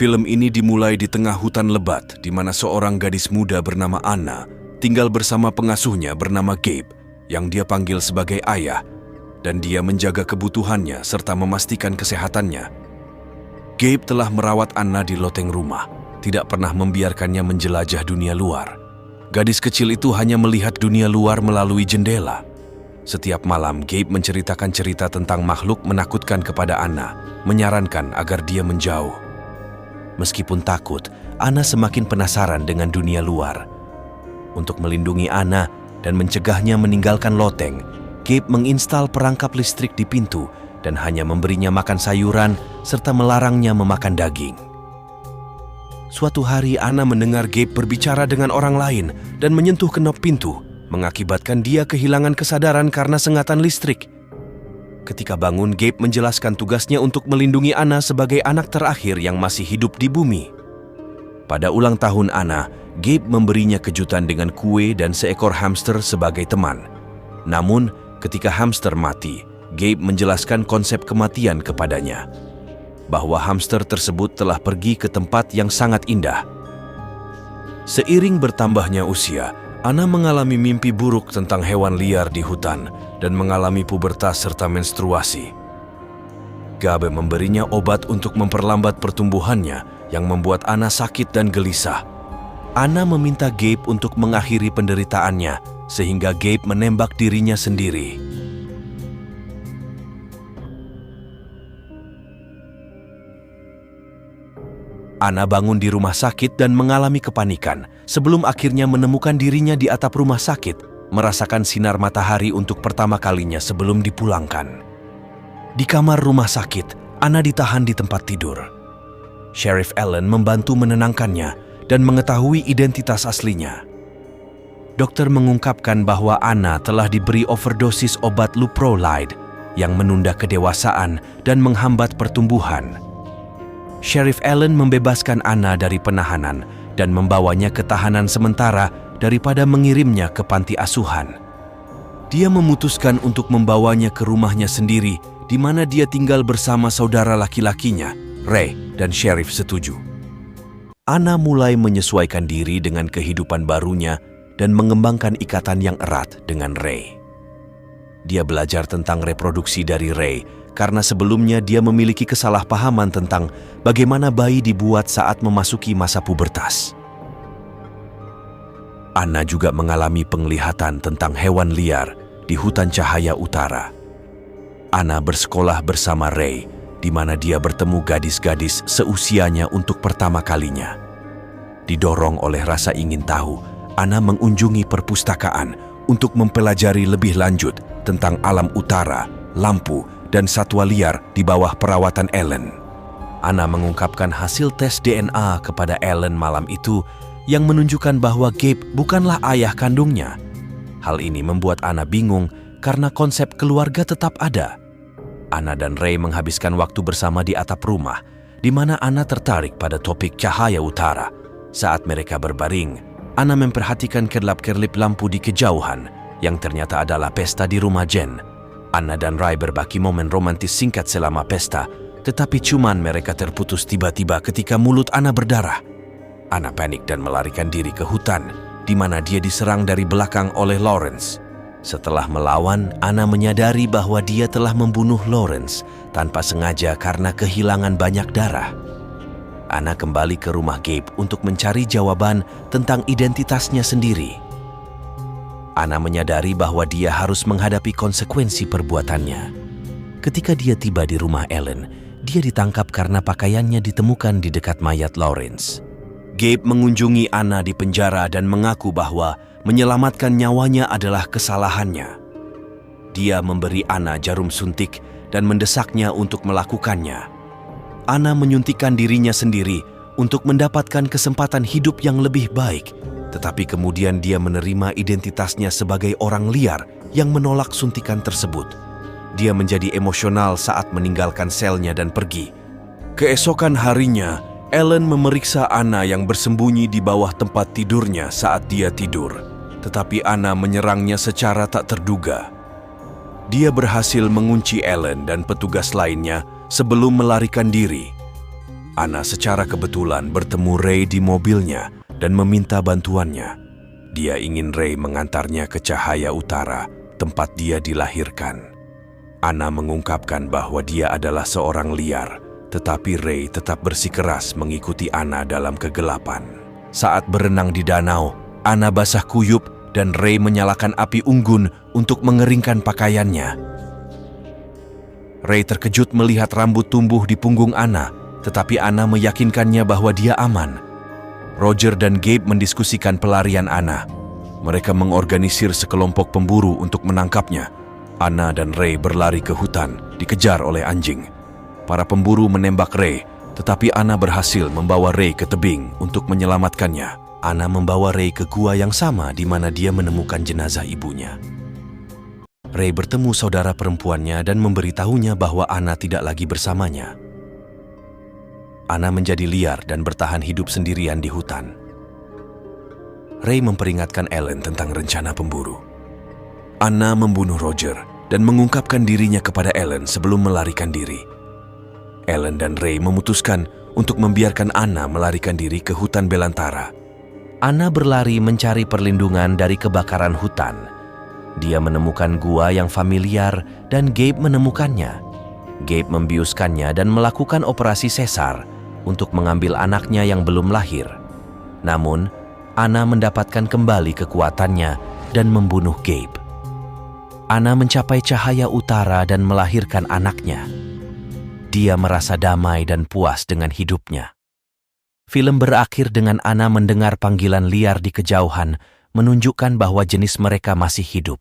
Film ini dimulai di tengah hutan lebat di mana seorang gadis muda bernama Anna tinggal bersama pengasuhnya bernama Gabe yang dia panggil sebagai ayah, dan dia menjaga kebutuhannya serta memastikan kesehatannya. Gabe telah merawat Anna di loteng rumah, tidak pernah membiarkannya menjelajah dunia luar. Gadis kecil itu hanya melihat dunia luar melalui jendela. Setiap malam, Gabe menceritakan cerita tentang makhluk menakutkan kepada Anna, menyarankan agar dia menjauh. Meskipun takut, Anna semakin penasaran dengan dunia luar. Untuk melindungi Anna dan mencegahnya meninggalkan loteng, Gabe menginstal perangkap listrik di pintu dan hanya memberinya makan sayuran serta melarangnya memakan daging. Suatu hari Anna mendengar Gabe berbicara dengan orang lain dan menyentuh kenop pintu, mengakibatkan dia kehilangan kesadaran karena sengatan listrik. Ketika bangun, Gabe menjelaskan tugasnya untuk melindungi Anna sebagai anak terakhir yang masih hidup di bumi. Pada ulang tahun Anna, Gabe memberinya kejutan dengan kue dan seekor hamster sebagai teman. Namun, ketika hamster mati, Gabe menjelaskan konsep kematian kepadanya, bahwa hamster tersebut telah pergi ke tempat yang sangat indah. Seiring bertambahnya usia, Anna mengalami mimpi buruk tentang hewan liar di hutan dan mengalami pubertas serta menstruasi. Gabe memberinya obat untuk memperlambat pertumbuhannya yang membuat Anna sakit dan gelisah. Anna meminta Gabe untuk mengakhiri penderitaannya sehingga Gabe menembak dirinya sendiri. Anna bangun di rumah sakit dan mengalami kepanikan sebelum akhirnya menemukan dirinya di atap rumah sakit, merasakan sinar matahari untuk pertama kalinya sebelum dipulangkan. Di kamar rumah sakit, Anna ditahan di tempat tidur. Sheriff Allen membantu menenangkannya dan mengetahui identitas aslinya. Dokter mengungkapkan bahwa Anna telah diberi overdosis obat luprolide yang menunda kedewasaan dan menghambat pertumbuhan. Sheriff Allen membebaskan Anna dari penahanan dan membawanya ke tahanan sementara daripada mengirimnya ke panti asuhan. Dia memutuskan untuk membawanya ke rumahnya sendiri, di mana dia tinggal bersama saudara laki-lakinya, Ray, dan Sheriff setuju. Anna mulai menyesuaikan diri dengan kehidupan barunya dan mengembangkan ikatan yang erat dengan Ray. Dia belajar tentang reproduksi dari Ray, karena sebelumnya dia memiliki kesalahpahaman tentang bagaimana bayi dibuat saat memasuki masa pubertas. Anna juga mengalami penglihatan tentang hewan liar di hutan cahaya utara. Anna bersekolah bersama Ray, di mana dia bertemu gadis-gadis seusianya untuk pertama kalinya. Didorong oleh rasa ingin tahu, Anna mengunjungi perpustakaan untuk mempelajari lebih lanjut tentang alam utara, lampu, dan satwa liar di bawah perawatan Ellen. Anna mengungkapkan hasil tes DNA kepada Ellen malam itu yang menunjukkan bahwa Gabe bukanlah ayah kandungnya. Hal ini membuat Anna bingung karena konsep keluarga tetap ada. Anna dan Ray menghabiskan waktu bersama di atap rumah, di mana Anna tertarik pada topik cahaya utara. Saat mereka berbaring, Anna memperhatikan kerlap-kerlip lampu di kejauhan yang ternyata adalah pesta di rumah Jen. Anna dan Ray berbagi momen romantis singkat selama pesta, tetapi ciuman mereka terputus tiba-tiba ketika mulut Anna berdarah. Anna panik dan melarikan diri ke hutan, di mana dia diserang dari belakang oleh Lawrence. Setelah melawan, Anna menyadari bahwa dia telah membunuh Lawrence tanpa sengaja karena kehilangan banyak darah. Anna kembali ke rumah Gabe untuk mencari jawaban tentang identitasnya sendiri. Anna menyadari bahwa dia harus menghadapi konsekuensi perbuatannya. Ketika dia tiba di rumah Ellen, dia ditangkap karena pakaiannya ditemukan di dekat mayat Lawrence. Gabe mengunjungi Anna di penjara dan mengaku bahwa menyelamatkan nyawanya adalah kesalahannya. Dia memberi Anna jarum suntik dan mendesaknya untuk melakukannya. Anna menyuntikkan dirinya sendiri untuk mendapatkan kesempatan hidup yang lebih baik, tetapi kemudian dia menerima identitasnya sebagai orang liar yang menolak suntikan tersebut. Dia menjadi emosional saat meninggalkan selnya dan pergi. Keesokan harinya, Ellen memeriksa Anna yang bersembunyi di bawah tempat tidurnya saat dia tidur, tetapi Anna menyerangnya secara tak terduga. Dia berhasil mengunci Ellen dan petugas lainnya sebelum melarikan diri. Anna secara kebetulan bertemu Ray di mobilnya dan meminta bantuannya. Dia ingin Ray mengantarnya ke Cahaya Utara, tempat dia dilahirkan. Anna mengungkapkan bahwa dia adalah seorang liar, tetapi Ray tetap bersikeras mengikuti Anna dalam kegelapan. Saat berenang di danau, Anna basah kuyup dan Ray menyalakan api unggun untuk mengeringkan pakaiannya. Ray terkejut melihat rambut tumbuh di punggung Anna, tetapi Anna meyakinkannya bahwa dia aman. Roger dan Gabe mendiskusikan pelarian Anna. Mereka mengorganisir sekelompok pemburu untuk menangkapnya. Anna dan Ray berlari ke hutan, dikejar oleh anjing. Para pemburu menembak Ray, tetapi Anna berhasil membawa Ray ke tebing untuk menyelamatkannya. Anna membawa Ray ke gua yang sama di mana dia menemukan jenazah ibunya. Ray bertemu saudara perempuannya dan memberitahunya bahwa Anna tidak lagi bersamanya. Anna menjadi liar dan bertahan hidup sendirian di hutan. Ray memperingatkan Ellen tentang rencana pemburu. Anna membunuh Roger dan mengungkapkan dirinya kepada Ellen sebelum melarikan diri. Ellen dan Ray memutuskan untuk membiarkan Anna melarikan diri ke hutan belantara. Anna berlari mencari perlindungan dari kebakaran hutan. Dia menemukan gua yang familiar dan Gabe menemukannya. Gabe membiuskannya dan melakukan operasi sesar untuk mengambil anaknya yang belum lahir. Namun, Anna mendapatkan kembali kekuatannya dan membunuh Gabe. Anna mencapai Cahaya Utara dan melahirkan anaknya. Dia merasa damai dan puas dengan hidupnya. Film berakhir dengan Anna mendengar panggilan liar di kejauhan, menunjukkan bahwa jenis mereka masih hidup.